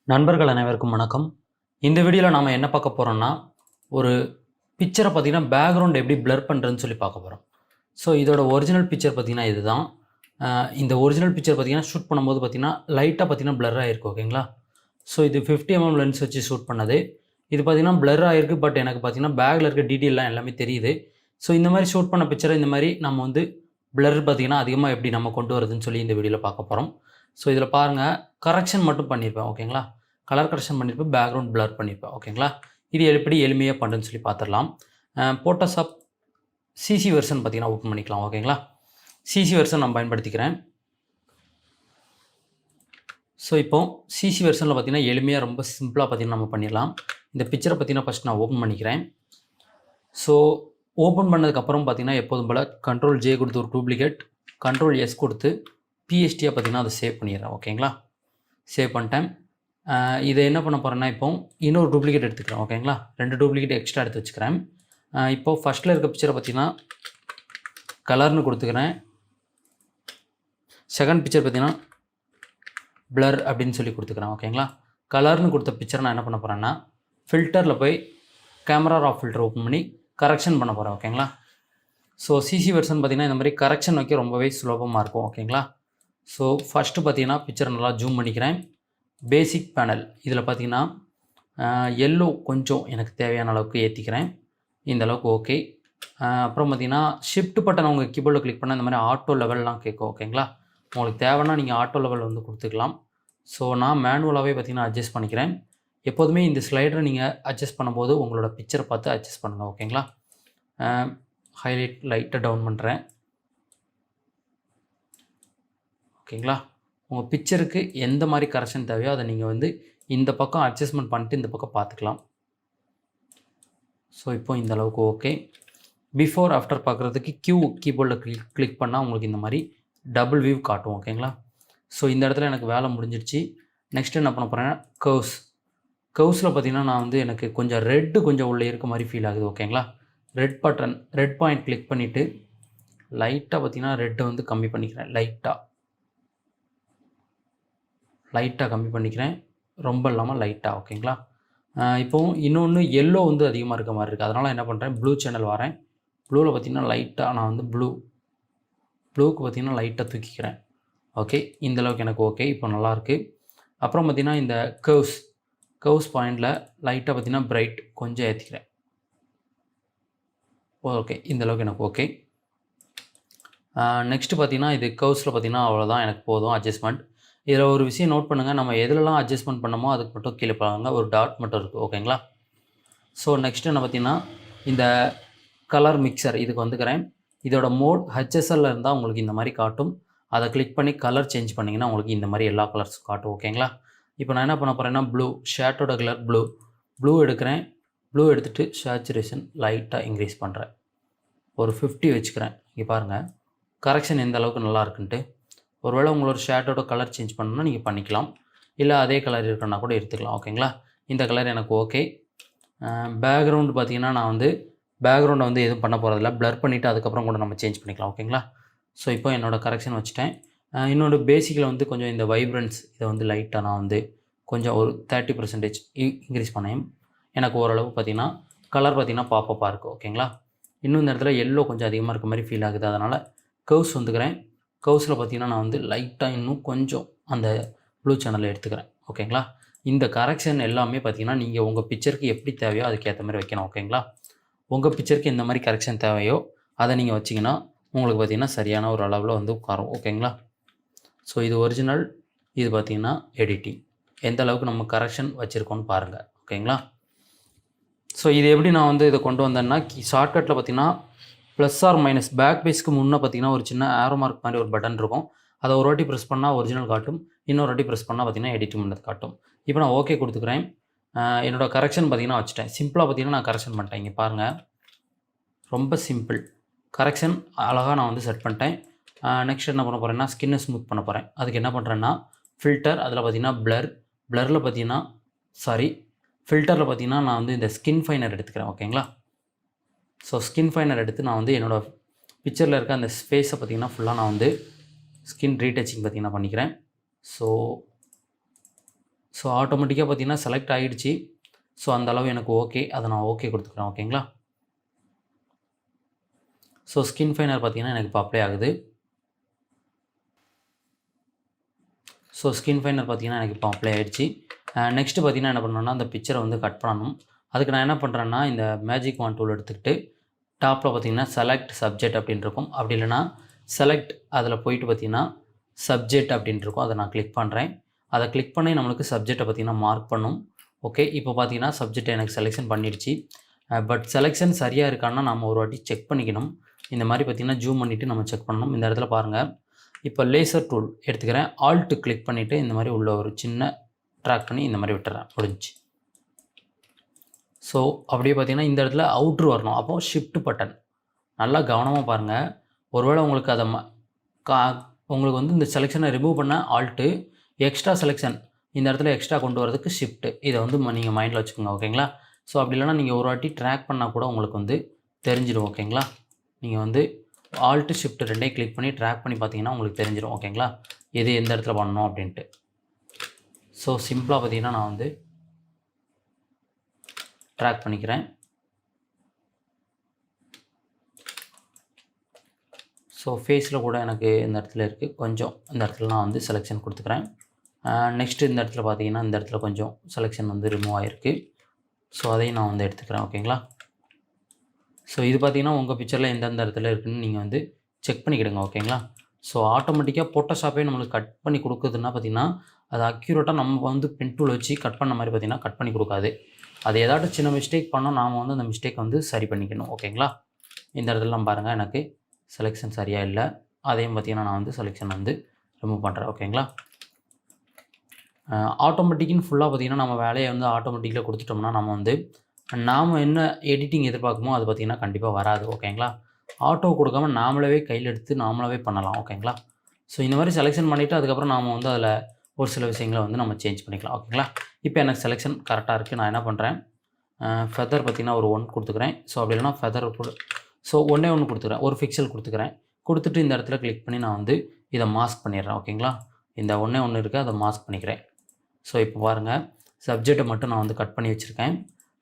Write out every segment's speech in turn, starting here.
நண்பர்கள் அனைவருக்கும் வணக்கம். இந்த வீடியோவில் நாம் என்ன பார்க்க போகிறோம்னா, ஒரு பிக்சரை பார்த்தீங்கன்னா பேக்ரவுண்ட் எப்படி பிளர் பண்ணுறதுன்னு சொல்லி பார்க்க போகிறோம். ஸோ இதோட ஒரிஜினல் பிக்சர் பார்த்தீங்கன்னா இதுதான். இந்த ஒரிஜினல் பிக்சர் பார்த்தீங்கன்னா ஷூட் பண்ணும்போது பார்த்தீங்கன்னா லைட்டாக பார்த்தீங்கன்னா பிளர் ஆகிருக்கு. ஓகேங்களா. ஸோ இது 50mm லென்ஸ் வச்சு ஷூட் பண்ணது. இது பார்த்தீங்கன்னா பிளர் ஆகிருக்கு. பட் எனக்கு பார்த்தீங்கன்னா பேக்கில் இருக்க டீட்டெயிலாம் எல்லாமே தெரியுது. ஸோ இந்த மாதிரி ஷூட் பண்ண பிக்சரை இந்த மாதிரி நம்ம வந்து பிளர் பார்த்தீங்கன்னா அதிகமாக எப்படி நம்ம கொண்டு வரதுன்னு சொல்லி இந்த வீடியோவில் பார்க்க போகிறோம். ஸோ இதில் பாருங்கள், கரெக்ஷன் மட்டும் பண்ணியிருப்பேன். ஓகேங்களா. கலர் கரெக்ஷன் பண்ணியிருப்பேன், பேக்ரவுண்ட் பிளர் பண்ணியிருப்பேன். ஓகேங்களா. இது எப்படி எளிமையாக பண்ணுறதுன்னு சொல்லி பார்த்துடலாம். ஃபோட்டோஷாப் சிசி வெர்ஷன் பார்த்தீங்கன்னா ஓப்பன் பண்ணிக்கலாம். ஓகேங்களா. சிசி வெர்ஷன் நான் பயன்படுத்திக்கிறேன். ஸோ இப்போ சிசி வெர்ஷனில் பார்த்தீங்கன்னா எளிமையாக ரொம்ப சிம்பிளாக பார்த்தீங்கன்னா நம்ம பண்ணிடலாம். இந்த பிக்சரை பார்த்தீங்கன்னா ஃபஸ்ட் நான் ஓப்பன் பண்ணிக்கிறேன். ஸோ ஓப்பன் பண்ணதுக்கப்புறம் பார்த்தீங்கன்னா எப்போதும் போல் Ctrl+J கொடுத்து ஒரு டூப்ளிகேட், Ctrl+S கொடுத்து பிஎஸ்டியாக பார்த்தீங்கன்னா அதை சேவ் பண்ணிடுறேன். ஓகேங்களா. சேவ் பண்ணிட்டேன். இதை என்ன பண்ண போகிறேன்னா, இப்போ இன்னொரு டூப்ளிகேட் எடுத்துக்கிறேன். ஓகேங்களா. 2 டூப்ளிகேட் எக்ஸ்ட்ரா எடுத்து வச்சுக்கிறேன். இப்போது ஃபஸ்ட்டில் இருக்க பிக்சரை பார்த்தீங்கன்னா கலர்னு கொடுத்துக்கிறேன். செகண்ட் பிக்சர் பார்த்தீங்கன்னா பிளர் அப்படின்னு சொல்லி கொடுத்துக்கிறேன். ஓகேங்களா. கலர்னு கொடுத்த பிக்சரை நான் என்ன பண்ண போகிறேன்னா, ஃபில்டரில் போய் கேமரா ரா ஃபில்டர் ஓப்பன் பண்ணி கரெக்ஷன் பண்ண போகிறேன். ஓகேங்களா. ஸோ சிசி வெர்ஷன் பார்த்தீங்கன்னா இந்த மாதிரி கரெக்ஷன் வைக்க ரொம்பவே சுலபமாக இருக்கும். ஓகேங்களா. ஸோ ஃபஸ்ட்டு பார்த்தீங்கன்னா பிக்சரை நல்லா ஜூம் பண்ணிக்கிறேன். பேசிக் பேனல் இதில் பார்த்தீங்கன்னா எல்லோ கொஞ்சம் எனக்கு தேவையான அளவுக்கு ஏற்றிக்கிறேன். இந்த அளவுக்கு ஓகே. அப்புறம் பார்த்தீங்கன்னா ஷிஃப்ட் பட்டன் உங்கள் கீபோர்டில் கிளிக் பண்ணால் இந்த மாதிரி ஆட்டோ லெவல்லாம் கேட்கும். ஓகேங்களா. உங்களுக்கு தேவைன்னா நீங்கள் ஆட்டோ லெவல் வந்து கொடுத்துக்கலாம். ஸோ நான் மேனுவலாகவே பார்த்தீங்கன்னா அட்ஜஸ்ட் பண்ணிக்கிறேன். எப்போதுமே இந்த ஸ்லைடரை நீங்கள் அட்ஜஸ்ட் பண்ணும்போது உங்களோட பிக்சரை பார்த்து அட்ஜஸ்ட் பண்ணுங்கள். ஓகேங்களா. ஹைலைட் லைட்டாக டவுன் பண்ணுறேன். ஓகேங்களா. உங்கள் பிக்சருக்கு எந்த மாதிரி கரெக்ஷன் தேவையோ அதை நீங்கள் வந்து இந்த பக்கம் அட்ஜஸ்ட்மெண்ட் பண்ணிட்டு இந்த பக்கம் பார்த்துக்கலாம். ஸோ இப்போ இந்த அளவுக்கு ஓகே. பிஃபோர் ஆஃப்டர் பார்க்குறதுக்கு கீபோர்டில் கிளிக் பண்ணால் உங்களுக்கு இந்த மாதிரி டபுள் வியூ காட்டும். ஓகேங்களா. ஸோ இந்த இடத்துல எனக்கு வேலை முடிஞ்சிடுச்சு. நெக்ஸ்ட் என்ன பண்ண போகிறேன்னா கர்வ்ஸில் பார்த்தீங்கன்னா நான் வந்து எனக்கு கொஞ்சம் ரெட்டு கொஞ்சம் உள்ளே இருக்க மாதிரி ஃபீல் ஆகுது. ஓகேங்களா. ரெட் பாயிண்ட் கிளிக் பண்ணிவிட்டு லைட்டாக பார்த்தீங்கன்னா ரெட்டை வந்து கம்மி பண்ணிக்கிறேன். லைட்டாக கம்மி பண்ணிக்கிறேன். ரொம்ப இல்லாமல் லைட்டாக. ஓகேங்களா. இப்போது இன்னொன்று எல்லோ வந்து அதிகமாக இருக்க மாதிரி இருக்குது. அதனால் என்ன பண்ணுறேன், ப்ளூ சேனல் வரேன். ப்ளூவில் பார்த்திங்கன்னா லைட்டாக நான் வந்து ப்ளூக்கு பார்த்திங்கன்னா லைட்டாக தூக்கிக்கிறேன். ஓகே. இந்தளவுக்கு எனக்கு ஓகே. இப்போ நல்லாயிருக்கு. அப்புறம் பார்த்திங்கன்னா இந்த கர்வ்ஸ் பாயிண்டில் லைட்டாக பார்த்திங்கன்னா பிரைட் கொஞ்சம் ஏற்றிக்கிறேன். ஓகே. இந்தளவுக்கு எனக்கு ஓகே. நெக்ஸ்ட்டு பார்த்திங்கன்னா இது கர்வ்ஸில் பார்த்திங்கன்னா அவ்வளோதான், எனக்கு போதும் அட்ஜஸ்ட்மெண்ட். இதில் ஒரு விஷயம் நோட் பண்ணுங்கள், நம்ம எதுலலாம் அட்ஜஸ்ட்மெண்ட் பண்ணமோ அதுக்கு மட்டும் கீழே பாருங்கள், ஒரு டாட் மட்டும் இருக்குது. ஓகேங்களா. ஸோ நெக்ஸ்ட்டு என்ன பார்த்தீங்கன்னா இந்த கலர் மிக்சர் இதுக்கு வந்துக்கிறேன். இதோட மோட் ஹெச்எஸ்எல்ல இருந்தால் உங்களுக்கு இந்த மாதிரி காட்டும். அதை கிளிக் பண்ணி கலர் சேஞ்ச் பண்ணிங்கன்னா உங்களுக்கு இந்த மாதிரி எல்லா கலர்ஸும் காட்டும். ஓகேங்களா. இப்போ நான் என்ன பண்ண போகிறேன்னா ஷேட்டோட கலர் ப்ளூ எடுக்கிறேன். ப்ளூ எடுத்துகிட்டு சேச்சுரேஷன் லைட்டாக இன்க்ரீஸ் பண்ணுறேன். ஒரு 50 வச்சுக்கிறேன். இங்கே பாருங்கள் கரெக்ஷன் எந்த அளவுக்கு நல்லா இருக்குன்ட்டு. ஒருவேளை உங்களோட ஷேட்டோட கலர் சேஞ்ச் பண்ணணும்னா நீங்கள் பண்ணிக்கலாம். இல்லை அதே கலர் இருக்குன்னா கூட எடுத்துக்கலாம். ஓகேங்களா. இந்த கலர் எனக்கு ஓகே. பேக்ரவுண்டு பார்த்தீங்கன்னா நான் வந்து பேக்ரவுண்டை வந்து எதுவும் பண்ண போகிறதில்ல, பிளர் பண்ணிவிட்டு அதுக்கப்புறம் கூட நம்ம சேஞ்ச் பண்ணிக்கலாம். ஓகேங்களா. ஸோ இப்போ என்னோடய கரெக்ஷன் வச்சுட்டேன். இன்னொரு பேசிக்கில் வந்து கொஞ்சம் இந்த வைப்ரன்ஸ் இதை வந்து லைட்டாக நான் வந்து கொஞ்சம் ஒரு 30% இன்க்ரீஸ் பண்ணேன். எனக்கு ஓரளவு பார்த்திங்கன்னா கலர் பார்த்திங்கன்னா பாப்பப்பாக இருக்குது. ஓகேங்களா. இன்னும் இந்த இடத்துல எல்லோ கொஞ்சம் அதிகமாக இருக்க மாதிரி ஃபீல் ஆகுது. அதனால் கர்வ்ஸ் வந்துக்கிறேன். கர்வ்ஸில் பார்த்திங்கன்னா நான் வந்து லைட்டாக இன்னும் கொஞ்சம் அந்த ப்ளூ சேனலை எடுத்துக்கிறேன். ஓகேங்களா. இந்த கரெக்ஷன் எல்லாமே பார்த்திங்கன்னா நீங்கள் உங்கள் பிக்சருக்கு எப்படி தேவையோ அதுக்கேற்ற மாதிரி வைக்கணும். ஓகேங்களா. உங்கள் பிக்சருக்கு எந்த மாதிரி கரெக்ஷன் தேவையோ அதை நீங்கள் வச்சிங்கன்னா உங்களுக்கு பார்த்திங்கன்னா சரியான ஒரு அளவில் வந்து உட்காரும். ஓகேங்களா. ஸோ இது ஒரிஜினல், இது பார்த்திங்கன்னா எடிட்டிங். எந்த அளவுக்கு நம்ம கரெக்ஷன் வச்சுருக்கோன்னு பாருங்கள். ஓகேங்களா. ஸோ இது எப்படி நான் வந்து இதை கொண்டு வந்தேன்னா, ஷார்ட்கட்டில் பார்த்திங்கன்னா ப்ளஸ் ஆர் மைனஸ் பேக் பேஸ்க்கு முன்னே பார்த்திங்கன்னா ஒரு சின்ன ஆரோ மார்க் மாதிரி ஒரு பட்டன் இருக்கும். அதை ஒரு வாட்டி ப்ரெஸ் பண்ணால் ஒரிஜினல் காட்டும், இன்னொரு வாட்டி ப்ரெஸ் பண்ணால் பார்த்திங்கன்னா எடிட் பண்ணது காட்டும். இப்போ நான் ஓகே கொடுத்துக்கிறேன். என்னோடய கரெக்ஷன் பார்த்திங்கன்னா வச்சுட்டேன். சிம்பிளாக பார்த்திங்கன்னா நான் கரெக்ஷன் பண்ணிட்டேன். இங்கே பாருங்கள் ரொம்ப சிம்பிள் கரெக்ஷன் அழகாக நான் வந்து செட் பண்ணிட்டேன். நெக்ஸ்ட் என்ன பண்ண போகிறேன்னா ஸ்கின்னை ஸ்மூத் பண்ண போகிறேன். அதுக்கு என்ன பண்ணுறேன்னா ஃபில்டர், அதில் பார்த்திங்கன்னா ஃபில்டரில் பார்த்திங்கன்னா நான் வந்து இந்த ஸ்கின் ஃபைனர் எடுத்துக்கிறேன். ஓகேங்களா. ஸோ ஸ்கின் ஃபைனர் எடுத்து நான் வந்து என்னோடய பிக்சரில் இருக்க அந்த ஸ்பேஸை பார்த்திங்கன்னா ஃபுல்லாக நான் வந்து ஸ்கின் ரீடச்சிங் பார்த்திங்கன்னா பண்ணிக்கிறேன். ஸோ ஸோ ஆட்டோமேட்டிக்காக பார்த்தீங்கன்னா செலக்ட் ஆகிடுச்சு. ஸோ அந்த அளவு எனக்கு ஓகே, அதை நான் ஓகே கொடுத்துக்கிறேன். ஓகேங்களா. ஸோ ஸ்கின் ஃபைனர் பார்த்தீங்கன்னா எனக்கு இப்போ அப்ளை ஆகுது. ஸோ ஸ்கின் ஃபைனர் பார்த்தீங்கன்னா எனக்கு இப்போ அப்ளை ஆகிடுச்சு. நெக்ஸ்ட்டு பார்த்தீங்கன்னா என்ன பண்ணணும்னா அந்த பிக்சரை வந்து கட் பண்ணணும். அதுக்கு நான் என்ன பண்ணுறேன்னா இந்த மேஜிக் வாண்ட் டூல் எடுத்துக்கிட்டு டாப்பில் பார்த்தீங்கன்னா செலக்ட் சப்ஜெக்ட் அப்படின்னு இருக்கும். அப்படி இல்லைனா செலக்ட் அதில் போயிட்டு பார்த்தீங்கன்னா சப்ஜெக்ட் அப்படின்ட்டு இருக்கும். அதை நான் கிளிக் பண்ணுறேன். அதை கிளிக் பண்ணி நம்மளுக்கு சப்ஜெக்டை பார்த்தீங்கன்னா மார்க் பண்ணும். ஓகே, இப்போ பார்த்தீங்கன்னா சப்ஜெக்டை எனக்கு செலெக்ஷன் பண்ணிடுச்சு. பட் செலெக்ஷன் சரியாக இருக்கான்னா நம்ம ஒரு வாட்டி செக் பண்ணிக்கணும். இந்த மாதிரி பார்த்தீங்கன்னா ஜூம் பண்ணிவிட்டு நம்ம செக் பண்ணணும். இந்த இடத்துல பாருங்கள், இப்போ லேசர் டூல் எடுத்துக்கிறேன். ஆல்ட்டு கிளிக் பண்ணிவிட்டு இந்த மாதிரி உள்ள ஒரு சின்ன ட்ராக் பண்ணி இந்த மாதிரி விட்டுறேன். முடிஞ்சு. ஸோ அப்படியே பார்த்தீங்கன்னா இந்த இடத்துல அவுட்ரு வரணும். அப்போது ஷிஃப்ட் பட்டன் நல்லா கவனமாக பாருங்கள். ஒருவேளை உங்களுக்கு அதை உங்களுக்கு வந்து இந்த செலெக்ஷனை ரிமூவ் பண்ண ஆல்ட்டு, எக்ஸ்ட்ரா செலெக்ஷன் இந்த இடத்துல எக்ஸ்ட்ரா கொண்டு வரதுக்கு ஷிஃப்ட்டு. இதை வந்து நீங்கள் மைண்டில் வச்சுக்கோங்க. ஓகேங்களா. ஸோ அப்படி இல்லைனா நீங்கள் ஒரு வாட்டி ட்ராக் பண்ணால் கூட உங்களுக்கு வந்து தெரிஞ்சிடும். ஓகேங்களா. நீங்கள் வந்து ஆல்ட்டு ஷிஃப்ட் ரெண்டையும் கிளிக் பண்ணி ட்ராக் பண்ணி பார்த்தீங்கன்னா உங்களுக்கு தெரிஞ்சிடும். ஓகேங்களா, எது எந்த இடத்துல பண்ணணும் அப்படின்ட்டு. ஸோ சிம்பிளாக பார்த்தீங்கன்னா நான் வந்து ட்ராக் பண்ணிக்கிறேன். ஸோ ஃபேஸில் கூட எனக்கு இந்த இடத்துல இருக்குது. கொஞ்சம் இந்த இடத்துல நான் வந்து செலெக்ஷன் கொடுத்துக்கிறேன். நெக்ஸ்ட்டு இந்த இடத்துல பார்த்தீங்கன்னா இந்த இடத்துல கொஞ்சம் செலெக்ஷன் வந்து ரிமூவ் ஆகிருக்கு. ஸோ அதையும் நான் வந்து எடுத்துக்கிறேன். ஓகேங்களா. ஸோ இது பார்த்தீங்கன்னா உங்கள் பிக்சரில் எந்தெந்த இடத்துல இருக்குதுன்னு நீங்கள் வந்து செக் பண்ணிக்கிடுங்க. ஓகேங்களா. ஸோ ஆட்டோமேட்டிக்காக ஃபோட்டோஷாப்பே நம்மளுக்கு கட் பண்ணி கொடுக்குதுன்னா பார்த்தீங்கன்னா அது அக்யூரேட்டாக நம்ம வந்து பென் டூல் வச்சு கட் பண்ண மாதிரி பார்த்தீங்கன்னா கட் பண்ணி கொடுக்காது. அது ஏதாட்டும் சின்ன மிஸ்டேக் பண்ணோம், நாம் வந்து அந்த மிஸ்டேக் வந்து சரி பண்ணிக்கணும். ஓகேங்களா. இந்த இடத்துலலாம் பாருங்கள் எனக்கு செலெக்ஷன் சரியாக இல்லை. அதையும் பார்த்தீங்கன்னா நான் வந்து செலெக்ஷன் வந்து ரிமூவ் பண்ணுறேன். ஓகேங்களா. ஆட்டோமேட்டிக்குன்னு ஃபுல்லாக பார்த்தீங்கன்னா நம்ம வேலையை வந்து ஆட்டோமேட்டிக்கில் கொடுத்துட்டோம்னா நம்ம வந்து நாம் என்ன எடிட்டிங் எதிர்பார்க்குமோ அது பார்த்திங்கன்னா கண்டிப்பாக வராது. ஓகேங்களா. ஆட்டோ கொடுக்காமல் நாமளாவே கையில் எடுத்து நாமளாவே பண்ணலாம். ஓகேங்களா. ஸோ இந்த மாதிரி செலெக்ஷன் பண்ணிவிட்டு அதுக்கப்புறம் நாம் வந்து அதில் ஒரு சில விஷயங்களை வந்து நம்ம சேஞ்ச் பண்ணிக்கலாம். ஓகேங்களா. இப்போ எனக்கு செலெக்ஷன் கரெக்டாக இருக்குது. நான் என்ன பண்ணுறேன், ஃபெதர் பார்த்திங்கன்னா ஒரு 1 கொடுத்துக்கிறேன். ஸோ அப்படி இல்லைனா ஃபெதர் ஸோ ஒன்றே ஒன்று கொடுத்துக்கிறேன், ஒரு பிக்சல் கொடுத்துக்கிறேன். கொடுத்துட்டு இந்த இடத்துல கிளிக் பண்ணி நான் வந்து இதை மாஸ்க் பண்ணிடுறேன். ஓகேங்களா. இந்த ஒன்றே ஒன்று இருக்குது, அதை மாஸ்க் பண்ணிக்கிறேன். ஸோ இப்போ பாருங்கள், சப்ஜெக்டை மட்டும் நான் வந்து கட் பண்ணி வச்சுருக்கேன்.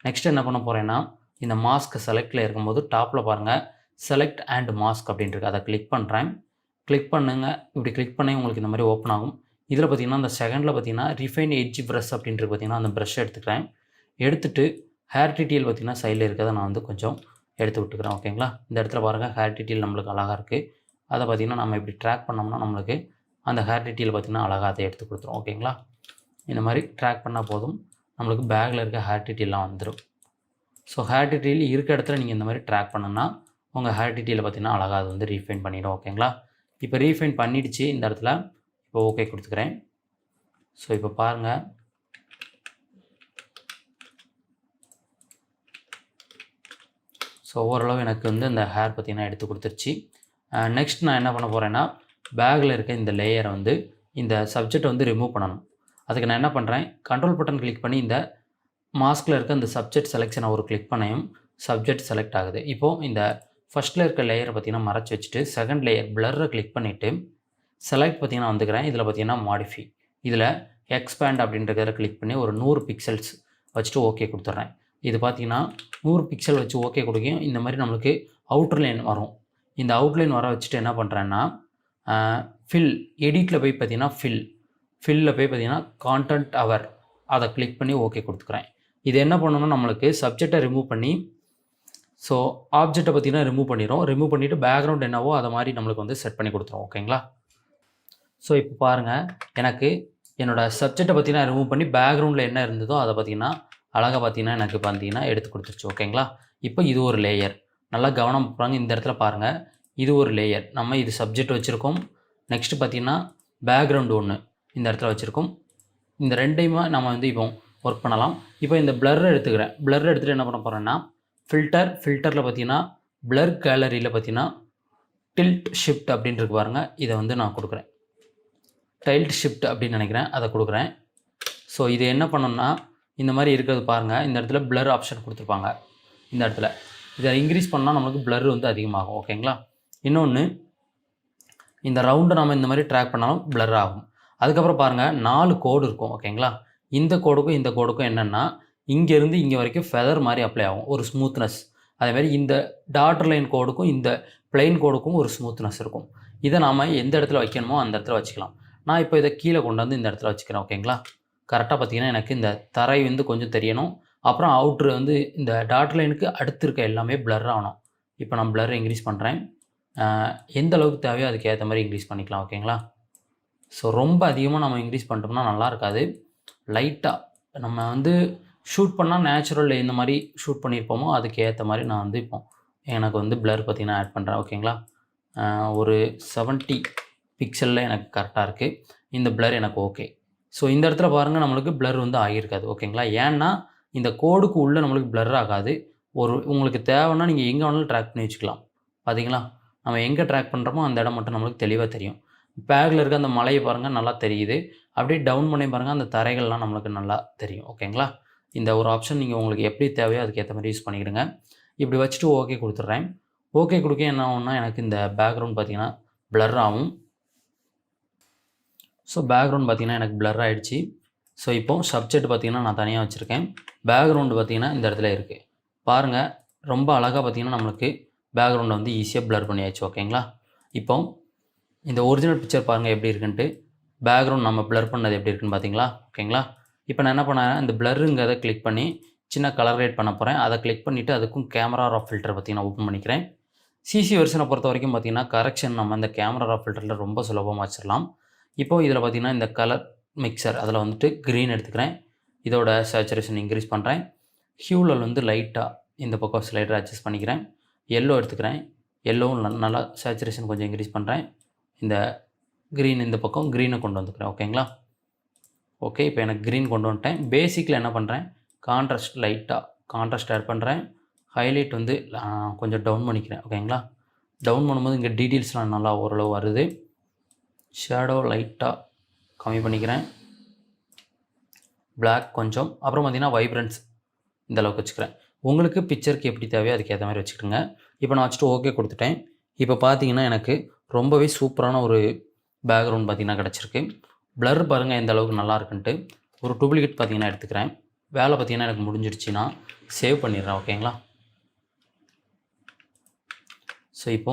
நெக்ஸ்ட் என்ன பண்ண போகிறேன்னா இந்த மாஸ்க் செலக்டில் இருக்கும்போது டாப்பில் பாருங்கள் செலக்ட் அண்ட் மாஸ்க் அப்படின்ட்டு அதை கிளிக் பண்ணுறேன். கிளிக் பண்ணுங்கள். இப்படி கிளிக் பண்ணி உங்களுக்கு இந்த மாதிரி ஓப்பன் ஆகும். இதில் பார்த்திங்கன்னா அந்த செகண்டில் பார்த்திங்கன்னா ரிஃபைன் எட்ஜ் ப்ரஷ் அப்படின்ட்டு பார்த்திங்கன்னா அந்த ப்ரஷ் எடுத்துக்கிறேன். எடுத்துகிட்டு ஹேர் டீட்டெயில் பார்த்திங்கன்னா சைடில் இருக்கிறத நான் வந்து கொஞ்சம் எடுத்து விட்டுக்கிறேன். ஓகேங்களா. இந்த இடத்துல பாருங்கள் ஹேர் டீட்டெயில் நம்மளுக்கு அழகாக இருக்குது. அதை பார்த்திங்கன்னா நம்ம இப்படி ட்ராக் பண்ணோம்னா நம்மளுக்கு அந்த ஹேர் டீட்டெயில் பார்த்திங்கன்னா அழகாக அதை எடுத்து கொடுத்துரும். ஓகேங்களா. இந்த மாதிரி ட்ராக் பண்ணால் போதும், நம்மளுக்கு பேக்கில் இருக்க ஹேர் டீட்டெயிலாம் வந்துடும். ஸோ ஹேர் டீட்டெயில் இருக்க இடத்துல நீங்கள் இந்த மாதிரி ட்ராக் பண்ணோன்னா உங்கள் ஹேர் டீட்டெயிலை பார்த்திங்கன்னா அழகாக அது வந்து ரீஃபைன் பண்ணிவிடும். ஓகேங்களா. இப்போ ரீஃபைன் பண்ணிடுச்சு. இந்த இடத்துல இப்போ ஓகே கொடுத்துக்கிறேன். ஸோ இப்போ பாருங்கள், ஸோ ஓரளவு எனக்கு வந்து இந்த ஹேர் பார்த்திங்கன்னா எடுத்து கொடுத்துருச்சு. நெக்ஸ்ட் நான் என்ன பண்ண போகிறேன்னா பேக்கில் இருக்க இந்த லேயரை வந்து இந்த சப்ஜெக்டை வந்து ரிமூவ் பண்ணணும். அதுக்கு நான் என்ன பண்ணுறேன், கண்ட்ரோல் பட்டன் கிளிக் பண்ணி இந்த மாஸ்கில் இருக்க இந்த சப்ஜெக்ட் செலெக்ஷனை ஒரு கிளிக் பண்ணியும் சப்ஜெக்ட் செலக்ட் ஆகுது. இப்போது இந்த ஃபஸ்ட்டில் இருக்க லேயரை பார்த்திங்கன்னா மறைச்சி வச்சுட்டு செகண்ட் லேயர் பிளரை கிளிக் பண்ணிவிட்டு செலக்ட் பார்த்திங்கன்னா வந்துக்கிறேன். இதில் பார்த்திங்கன்னா மாடிஃபை, இதில் எக்ஸ்பேண்ட் அப்படின்றத கிளிக் பண்ணி ஒரு 100 பிக்சல்ஸ் வச்சுட்டு ஓகே கொடுத்துட்றேன். இது பார்த்திங்கன்னா 100 பிக்சல் வச்சு ஓகே கொடுக்கும். இந்த மாதிரி நம்மளுக்கு அவுட்லைன் வரும். இந்த அவுட்லைன் வர வச்சுட்டு என்ன பண்ணுறேன்னா ஃபில் எடிட்டில் போய் பார்த்திங்கன்னா ஃபில்லில் போய் பார்த்திங்கன்னா கான்டென்ட் அவர் அதை கிளிக் பண்ணி ஓகே கொடுத்துக்கிறேன். இது என்ன பண்ணணும்னா நம்மளுக்கு சப்ஜெக்டை ரிமூவ் பண்ணி ஸோ ஆப்ஜெக்டை பார்த்திங்கன்னா ரிமூவ் பண்ணிடும். ரிமூவ் பண்ணிவிட்டு பேக்ரவுண்ட் என்னவோ அதை மாதிரி நம்மளுக்கு வந்து செட் பண்ணி கொடுத்துரும். ஓகேங்களா. ஸோ இப்போ பாருங்கள், எனக்கு என்னோடய சப்ஜெக்டை பார்த்திங்கன்னா ரிமூவ் பண்ணி பேக்ரவுண்டில் என்ன இருந்ததோ அதை பார்த்திங்கன்னா அழகாக பார்த்திங்கன்னா எனக்கு பார்த்திங்கன்னா எடுத்து கொடுத்துருச்சு. ஓகேங்களா. இப்போ இது ஒரு லேயர், நல்லா கவனம் பாருங்கள். இந்த இடத்துல பாருங்கள், இது ஒரு லேயர். நம்ம இது சப்ஜெக்ட் வச்சுருக்கோம். நெக்ஸ்ட்டு பார்த்திங்கன்னா பேக்ரவுண்டு ஒன்று இந்த இடத்துல வச்சுருக்கோம். இந்த ரெண்டையுமே நம்ம வந்து இப்போ ஒர்க் பண்ணலாம். இப்போ இந்த பிளர் எடுத்துக்கிறேன். பிளர் எடுத்துகிட்டு என்ன பண்ண போகிறேன்னா ஃபில்டரில் பார்த்திங்கன்னா பிளர் கேலரியில் பார்த்திங்கன்னா டில்ட் ஷிஃப்ட் அப்படின்னு இருக்கு பாருங்கள், இதை வந்து நான் கொடுக்குறேன். டைல்ட் ஷிஃப்ட் அப்படின்னு நினைக்கிறேன், அதை கொடுக்குறேன். ஸோ இது என்ன பண்ணணும்னா இந்த மாதிரி இருக்கிறது பாருங்கள், இந்த இடத்துல பிளர் ஆப்ஷன் கொடுத்துருப்பாங்க. இந்த இடத்துல இதை இன்க்ரீஸ் பண்ணால் நம்மளுக்கு பிளர் வந்து அதிகமாகும். ஓகேங்களா. இன்னொன்று இந்த ரவுண்டை நம்ம இந்த மாதிரி ட்ராக் பண்ணாலும் பிளர் ஆகும். அதுக்கப்புறம் பாருங்கள் 4 கோடு இருக்கும். ஓகேங்களா. இந்த கோடுக்கும் என்னென்னா இங்கேருந்து இங்கே வரைக்கும் ஃபெதர் மாதிரி அப்ளை ஆகும், ஒரு ஸ்மூத்னஸ். அதேமாதிரி இந்த டாட்டர் லைன் கோடுக்கும் இந்த பிளெயின் கோடுக்கும் ஒரு ஸ்மூத்னஸ் இருக்கும். இதை நாம் எந்த இடத்துல வைக்கணுமோ அந்த இடத்துல வச்சுக்கலாம். நான் இப்போ இதை கீழே கொண்டு வந்து இந்த இடத்துல வச்சுக்கிறேன். ஓகேங்களா? கரெக்டாக பார்த்தீங்கன்னா எனக்கு இந்த தரை வந்து கொஞ்சம் தெரியணும். அப்புறம் அவுட்ரு வந்து இந்த டாட்டர் லைனுக்கு அடுத்து இருக்க எல்லாமே பிளர் ஆகணும். இப்போ நான் பிளர் இன்க்ரீஸ் பண்ணுறேன். எந்த அளவுக்கு தேவையோ அதுக்கு ஏற்ற மாதிரி இன்க்ரீஸ் பண்ணிக்கலாம். ஓகேங்களா? ஸோ ரொம்ப அதிகமாக நம்ம இன்க்ரீஸ் பண்ணிட்டோம்னா நல்லா இருக்காது. லைட்டாக நம்ம வந்து ஷூட் பண்ணால் நேச்சுரல் இந்த மாதிரி ஷூட் பண்ணியிருப்போமோ அதுக்கு ஏற்ற மாதிரி நான் வந்து இப்போ எனக்கு வந்து பிளர் பார்த்திங்கன்னா ஆட் பண்ணுறேன். ஓகேங்களா? ஒரு 70 பிக்சலில் எனக்கு கரெக்டாக இருக்குது. இந்த பிளர் எனக்கு ஓகே. ஸோ இந்த இடத்துல பாருங்கள் நம்மளுக்கு பிளர் வந்து ஆகியிருக்காது. ஓகேங்களா? ஏன்னா இந்த கோடுக்கு உள்ளே நம்மளுக்கு பிளர் ஆகாது. உங்களுக்கு தேவைன்னா நீங்கள் எங்கே வேணாலும் ட்ராக் பண்ணி வச்சுக்கலாம். பார்த்தீங்களா? நம்ம எங்கே ட்ராக் பண்ணுறோமோ அந்த இடம் மட்டும் நம்மளுக்கு தெளிவாக தெரியும். பேக்கில் இருக்க அந்த மலையை பாருங்கள் நல்லா தெரியுது. அப்படியே டவுன் பண்ணி பாருங்கள் அந்த தரைகள்லாம் நம்மளுக்கு நல்லா தெரியும். ஓகேங்களா? இந்த ஒரு ஆப்ஷன் நீங்கள் உங்களுக்கு எப்படி தேவையோ அதுக்கு ஏற்ற மாதிரி யூஸ் பண்ணிக்கிடுங்க. இப்படி வச்சுட்டு ஓகே கொடுத்துட்றேன். ஓகே கொடுக்க என்ன ஆகும்னா எனக்கு இந்த பேக்ரவுண்ட் பார்த்திங்கன்னா பிளர் ஆகும். ஸோ பேக்ரவுண்ட் பார்த்திங்கன்னா எனக்கு பிளர் ஆகிடுச்சு. ஸோ இப்போது சப்ஜெக்ட் பார்த்திங்கன்னா நான் தனியாக வச்சுருக்கேன். பேக்ரவுண்டு பார்த்திங்கன்னா இந்த இடத்துல இருக்குது. பாருங்கள் ரொம்ப அழகாக பார்த்திங்கன்னா நம்மளுக்கு பேக்ரவுண்டை வந்து ஈஸியாக பிளர் பண்ணியாச்சு. ஓகேங்களா? இப்போ இந்த ஒரிஜினல் பிக்சர் பாருங்கள் எப்படி இருக்குன்ட்டு. பேக்ரவுண்ட் நம்ம பிளர் பண்ணது எப்படி இருக்குன்னு பார்த்தீங்களா? ஓகேங்களா? இப்போ நான் என்ன பண்ணேன், இந்த பிளருங்கிறத கிளிக் பண்ணி சின்ன கலர் ரேட் பண்ண போகிறேன். அதை கிளிக் பண்ணிவிட்டு அதுக்கும் கேமரா ரா ஃபில்டர் பார்த்திங்கன்னா ஓப்பன் பண்ணிக்கிறேன். சிசி வெர்ஷனை பொறுத்த வரைக்கும் பார்த்திங்கன்னா கரெக்ஷன் நம்ம இந்த கேமரா ரா ஃபில்டரில் ரொம்ப சுலபமாக வச்சிடலாம். இப்போது இதில் பார்த்திங்கன்னா இந்த கலர் மிக்சர் அதில் வந்துட்டு க்ரீன் எடுத்துக்கிறேன். இதோட சேச்சுரேஷன் இன்க்ரீஸ் பண்ணுறேன். ஹியூவில் வந்து லைட்டாக இந்த பக்கம் ஸ்லைடர் அட்ஜஸ்ட் பண்ணிக்கிறேன். எல்லோ எடுத்துக்கிறேன். எல்லோவும் நல்லா சேச்சுரேஷன் கொஞ்சம் இன்க்ரீஸ் பண்ணுறேன். இந்த க்ரீன் இந்த பக்கம் க்ரீனை கொண்டு வந்துக்கிறேன். ஓகேங்களா? ஓகே, இப்போ எனக்கு க்ரீன் கொண்டு வந்துட்டேன். பேசிக்கில் என்ன பண்ணுறேன், கான்ட்ராஸ்ட் லைட்டாக கான்ட்ராஸ்ட் ஆட் பண்ணுறேன். ஹைலைட் வந்து கொஞ்சம் டவுன் பண்ணிக்கிறேன். ஓகேங்களா? டவுன் பண்ணும்போது இங்கே டீட்டெயில்ஸ்லாம் நல்லா ஓரளவு வருது. ஷேடோ லைட்டாக கம்மி பண்ணிக்கிறேன். பிளாக் கொஞ்சம், அப்புறம் பார்த்திங்கன்னா வைப்ரன்ஸ் இந்த அளவுக்கு வச்சுக்கிறேன். உங்களுக்கு பிக்சருக்கு எப்படி தேவையோ அதுக்கு ஏற்ற மாதிரி வச்சுக்கோங்க. இப்போ நான் வச்சுட்டு ஓகே கொடுத்துட்டேன். இப்போ பார்த்தீங்கன்னா எனக்கு ரொம்பவே சூப்பரான ஒரு பேக்ரவுண்ட் பார்த்திங்கன்னா கிடச்சிருக்கு. பிளர் பாருங்கள் எந்த அளவுக்கு நல்லா இருக்குன்ட்டு. ஒரு டூப்ளிகேட் பார்த்திங்கன்னா எடுத்துக்கிறேன். வேலை பார்த்திங்கன்னா எனக்கு முடிஞ்சிடுச்சுன்னா சேவ் பண்ணிடுறேன். ஓகேங்களா? ஸோ இப்போ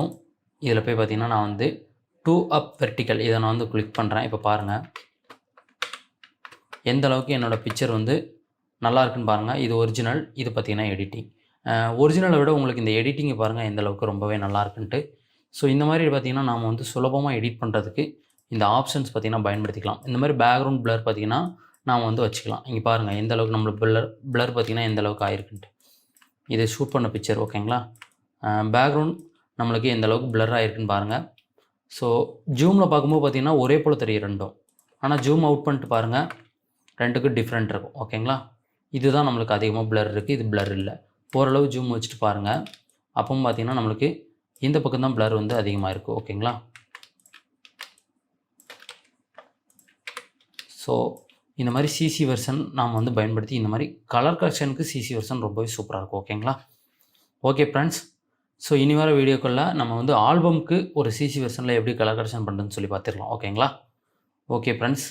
இதில் போய் பார்த்திங்கன்னா நான் வந்து 2 அப் வெர்டிக்கல் இதை நான் வந்து கிளிக் பண்ணுறேன். இப்போ பாருங்கள் எந்த அளவுக்கு என்னோடய பிக்சர் வந்து நல்லா இருக்குன்னு பாருங்கள். இது ஒரிஜினல், இது பார்த்திங்கன்னா எடிட்டிங். ஒரிஜினலை விட உங்களுக்கு இந்த எடிட்டிங்கை பாருங்கள் எந்த அளவுக்கு ரொம்பவே நல்லா இருக்குன்ட்டு. ஸோ இந்த மாதிரி பார்த்திங்கன்னா நாம் வந்து சுலபமாக எடிட் பண்ணுறதுக்கு இந்த ஆப்ஷன்ஸ் பார்த்திங்கன்னா பயன்படுத்திக்கலாம். இந்த மாதிரி பேக்ரவுண்ட் பிளர் பார்த்திங்கன்னா நாம் வந்து வச்சுக்கலாம். இங்கே பாருங்கள் எந்த அளவுக்கு நம்மளுக்கு பிளர் பார்த்திங்கன்னா எந்த அளவுக்கு ஆயிருக்குன்ட்டு. இது ஷூட் பண்ண பிக்சர். ஓகேங்களா? பேக்ரவுண்ட் நம்மளுக்கு எந்த அளவுக்கு பிளர் ஆகிருக்குன்னு பாருங்கள். ஸோ ஜூமில் பார்க்கும்போது பார்த்திங்கன்னா ஒரே போல் தெரியும் ரெண்டும். ஆனால் ஜூம் அவுட் பண்ணிட்டு பாருங்கள் ரெண்டுக்கும் டிஃப்ரெண்ட் இருக்கும். ஓகேங்களா? இதுதான் நம்மளுக்கு அதிகமாக பிளர் இருக்குது, இது பிளர் இல்லை. ஓரளவு ஜூம் வச்சுட்டு பாருங்கள். அப்பவும் பார்த்திங்கன்னா நம்மளுக்கு இந்த பக்கம் தான் பிளர் வந்து அதிகமாக இருக்குது. ஓகேங்களா? ஸோ இந்த மாதிரி சிசி வெர்ஷன் நாம் வந்து பயன்படுத்தி இந்த மாதிரி கலர் கரெக்ஷனுக்கு சிசி வெர்ஷன் ரொம்பவே சூப்பராக இருக்கும். ஓகேங்களா? ஓகே ஃப்ரெண்ட்ஸ், ஸோ இனி வர வீடியோக்களில் நம்ம வந்து ஆல்பம்க்கு ஒரு சிசி வெர்ஷனில் எப்படி கலர் கரெக்ஷன் பண்ணுறதுன்னு சொல்லி பார்த்துக்கலாம். ஓகேங்களா? Okay friends.